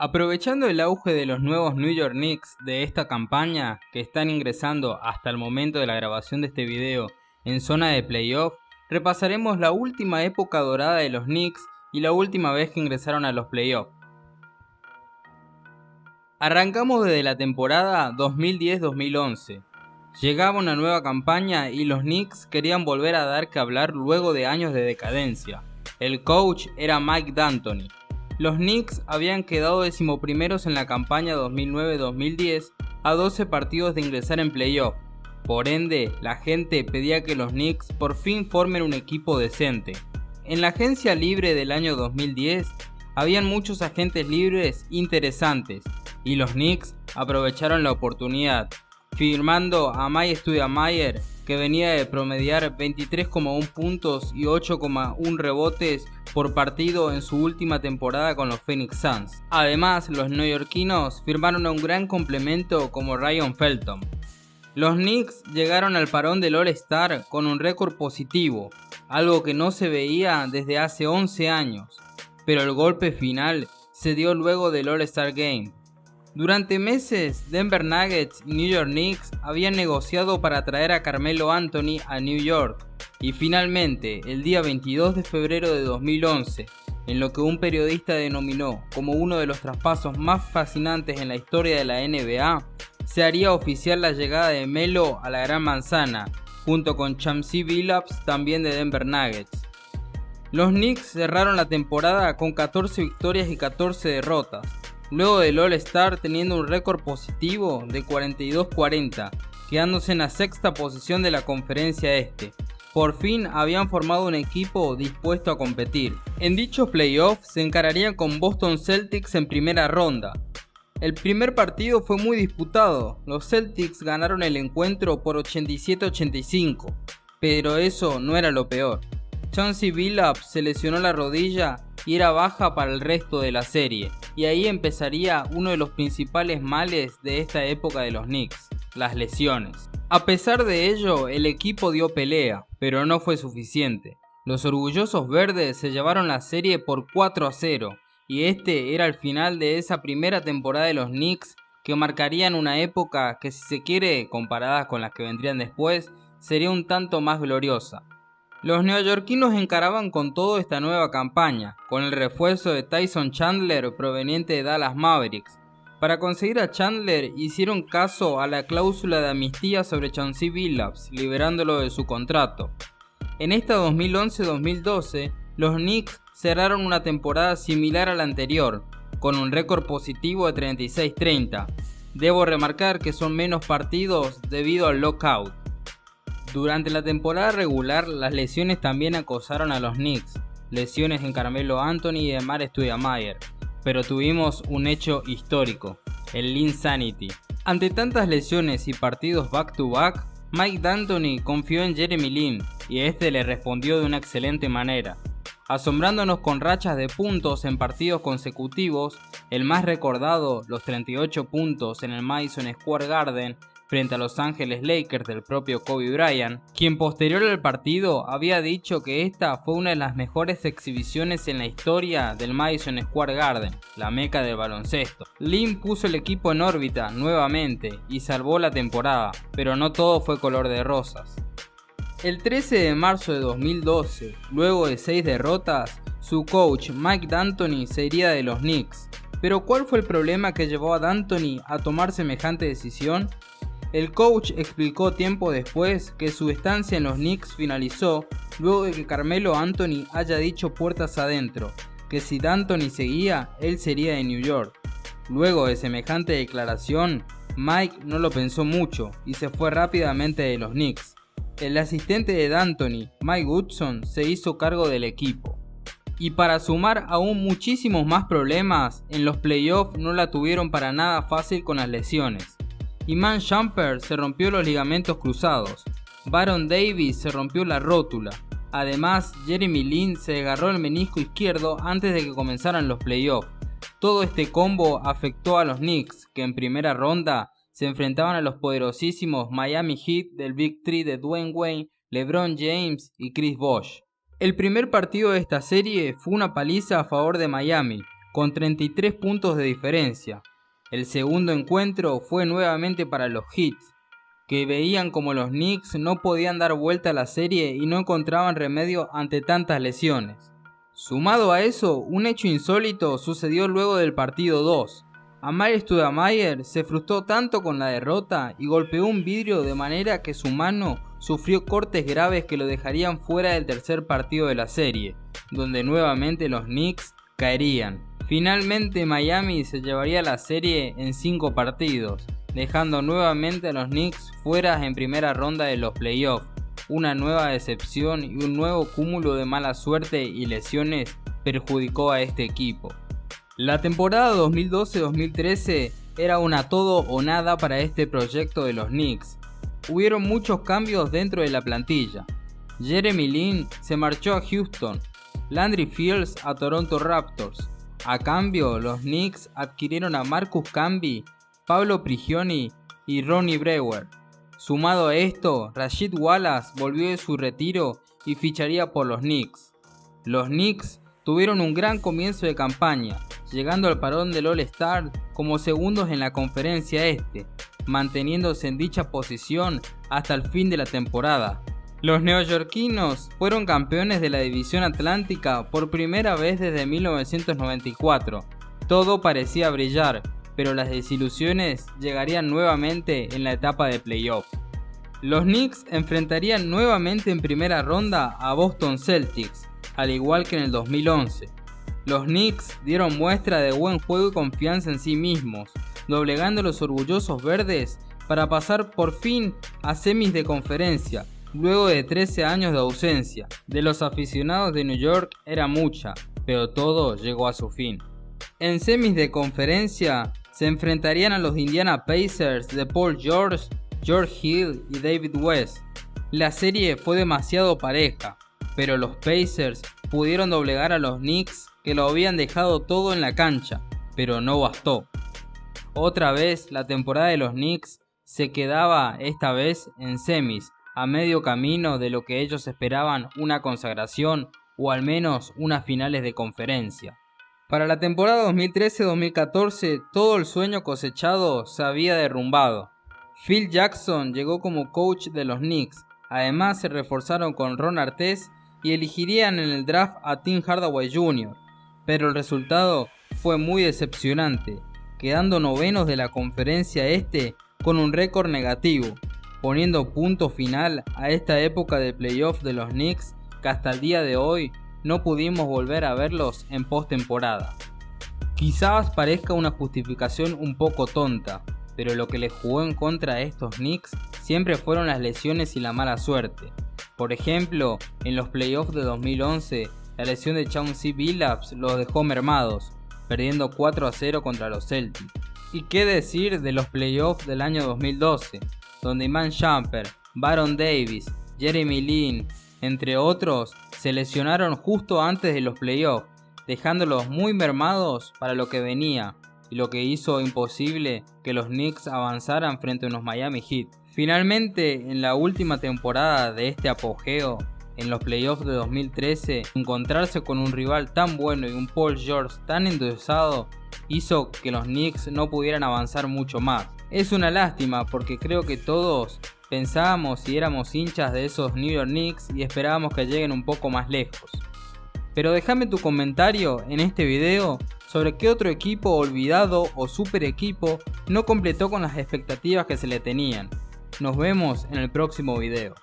Aprovechando el auge de los nuevos New York Knicks de esta campaña, que están ingresando hasta el momento de la grabación de este video en zona de playoff, repasaremos la última época dorada de los Knicks y la última vez que ingresaron a los playoffs. Arrancamos desde la temporada 2010-2011. Llegaba una nueva campaña y los Knicks querían volver a dar que hablar luego de años de decadencia. El coach era Mike D'Antoni. Los Knicks habían quedado decimoprimeros en la campaña 2009-2010 a 12 partidos de ingresar en playoff. Por ende, la gente pedía que los Knicks por fin formen un equipo decente. En la agencia libre del año 2010, habían muchos agentes libres interesantes y los Knicks aprovecharon la oportunidad, firmando a Mike Stoudemire, que venía de promediar 23,1 puntos y 8,1 rebotes por partido en su última temporada con los Phoenix Suns. Además, los neoyorquinos firmaron a un gran complemento como Ryan Felton. Los Knicks llegaron al parón del All-Star con un récord positivo, algo que no se veía desde hace 11 años, pero el golpe final se dio luego del All-Star Game. Durante meses, Denver Nuggets y New York Knicks habían negociado para traer a Carmelo Anthony a New York, y finalmente, el día 22 de febrero de 2011, en lo que un periodista denominó como uno de los traspasos más fascinantes en la historia de la NBA, se haría oficial la llegada de Melo a la Gran Manzana, junto con Chauncey Billups, también de Denver Nuggets. Los Knicks cerraron la temporada con 14 victorias y 14 derrotas, luego del All-Star teniendo un récord positivo de 42-40, quedándose en la sexta posición de la conferencia este. Por fin habían formado un equipo dispuesto a competir. En dichos playoffs se encararían con Boston Celtics en primera ronda. El primer partido fue muy disputado, los Celtics ganaron el encuentro por 87-85, pero eso no era lo peor. Chauncey Billups se lesionó la rodilla y era baja para el resto de la serie, y ahí empezaría uno de los principales males de esta época de los Knicks, las lesiones. A pesar de ello, el equipo dio pelea, pero no fue suficiente. Los orgullosos verdes se llevaron la serie por 4-0, y este era el final de esa primera temporada de los Knicks, que marcarían una época que, si se quiere, comparadas con las que vendrían después, sería un tanto más gloriosa. Los neoyorquinos encaraban con todo esta nueva campaña, con el refuerzo de Tyson Chandler proveniente de Dallas Mavericks. Para conseguir a Chandler hicieron caso a la cláusula de amnistía sobre Chauncey Billups, liberándolo de su contrato. En esta 2011-2012, los Knicks cerraron una temporada similar a la anterior, con un récord positivo de 36-30. Debo remarcar que son menos partidos debido al lockout. Durante la temporada regular, las lesiones también acosaron a los Knicks, lesiones en Carmelo Anthony y de Mike Stoudemire, pero tuvimos un hecho histórico, el Linsanity. Ante tantas lesiones y partidos back-to-back, Mike D'Antoni confió en Jeremy Lin y este le respondió de una excelente manera, asombrándonos con rachas de puntos en partidos consecutivos, el más recordado, los 38 puntos en el Madison Square Garden, frente a Los Ángeles Lakers del propio Kobe Bryant, quien posterior al partido había dicho que esta fue una de las mejores exhibiciones en la historia del Madison Square Garden, la meca del baloncesto. Lin puso el equipo en órbita nuevamente y salvó la temporada, pero no todo fue color de rosas. El 13 de marzo de 2012, luego de 6 derrotas, su coach Mike D'Antoni se iría de los Knicks. Pero ¿cuál fue el problema que llevó a D'Antoni a tomar semejante decisión? El coach explicó tiempo después que su estancia en los Knicks finalizó luego de que Carmelo Anthony haya dicho puertas adentro que si D'Antoni seguía, él sería de New York. Luego de semejante declaración, Mike no lo pensó mucho y se fue rápidamente de los Knicks. El asistente de D'Antoni, Mike Woodson, se hizo cargo del equipo. Y para sumar aún muchísimos más problemas, en los playoffs no la tuvieron para nada fácil con las lesiones. Iman Shumpert se rompió los ligamentos cruzados, Baron Davis se rompió la rótula, además Jeremy Lin se agarró el menisco izquierdo antes de que comenzaran los playoffs. Todo este combo afectó a los Knicks, que en primera ronda se enfrentaban a los poderosísimos Miami Heat del Big Three de Dwayne Wade, LeBron James y Chris Bosh. El primer partido de esta serie fue una paliza a favor de Miami, con 33 puntos de diferencia. El segundo encuentro fue nuevamente para los Heat, que veían como los Knicks no podían dar vuelta a la serie y no encontraban remedio ante tantas lesiones. Sumado a eso, un hecho insólito sucedió luego del partido 2. Amar'e Stoudemire se frustró tanto con la derrota y golpeó un vidrio de manera que su mano sufrió cortes graves que lo dejarían fuera del tercer partido de la serie, donde nuevamente los Knicks caerían. Finalmente Miami se llevaría la serie en 5 partidos, dejando nuevamente a los Knicks fuera en primera ronda de los playoffs. Una nueva decepción y un nuevo cúmulo de mala suerte y lesiones perjudicó a este equipo. La temporada 2012-2013 era una todo o nada para este proyecto de los Knicks. Hubieron muchos cambios dentro de la plantilla. Jeremy Lin se marchó a Houston, Landry Fields a Toronto Raptors. A cambio, los Knicks adquirieron a Marcus Camby, Pablo Prigioni y Ronnie Brewer. Sumado a esto, Rasheed Wallace volvió de su retiro y ficharía por los Knicks. Los Knicks tuvieron un gran comienzo de campaña, llegando al parón del All-Star como segundos en la conferencia este, manteniéndose en dicha posición hasta el fin de la temporada. Los neoyorquinos fueron campeones de la División Atlántica por primera vez desde 1994. Todo parecía brillar, pero las desilusiones llegarían nuevamente en la etapa de playoff. Los Knicks enfrentarían nuevamente en primera ronda a Boston Celtics, al igual que en el 2011. Los Knicks dieron muestra de buen juego y confianza en sí mismos, doblegando a los orgullosos verdes para pasar por fin a semis de conferencia, luego de 13 años de ausencia. De los aficionados de New York era mucha, pero todo llegó a su fin. En semis de conferencia se enfrentarían a los Indiana Pacers de Paul George, George Hill y David West. La serie fue demasiado pareja, pero los Pacers pudieron doblegar a los Knicks, que lo habían dejado todo en la cancha, pero no bastó. Otra vez la temporada de los Knicks se quedaba esta vez en semis, a medio camino de lo que ellos esperaban una consagración o al menos unas finales de conferencia. Para la temporada 2013-2014 todo el sueño cosechado se había derrumbado. Phil Jackson llegó como coach de los Knicks, además se reforzaron con Ron Artest y elegirían en el draft a Tim Hardaway Jr., pero el resultado fue muy decepcionante, quedando novenos de la conferencia este con un récord negativo, poniendo punto final a esta época de playoff de los Knicks que hasta el día de hoy no pudimos volver a verlos en postemporada. Quizás parezca una justificación un poco tonta, pero lo que les jugó en contra a estos Knicks siempre fueron las lesiones y la mala suerte. Por ejemplo, en los playoffs de 2011, la lesión de Chauncey Billups los dejó mermados, perdiendo 4-0 contra los Celtics. ¿Y qué decir de los playoffs del año 2012, donde Iman Shumpert, Baron Davis, Jeremy Lin, entre otros, se lesionaron justo antes de los playoffs, dejándolos muy mermados para lo que venía, y lo que hizo imposible que los Knicks avanzaran frente a unos Miami Heat. Finalmente, en la última temporada de este apogeo, en los playoffs de 2013, encontrarse con un rival tan bueno y un Paul George tan endiosado hizo que los Knicks no pudieran avanzar mucho más. Es una lástima porque creo que todos pensábamos y éramos hinchas de esos New York Knicks y esperábamos que lleguen un poco más lejos. Pero déjame tu comentario en este video sobre qué otro equipo olvidado o super equipo no completó con las expectativas que se le tenían. Nos vemos en el próximo video.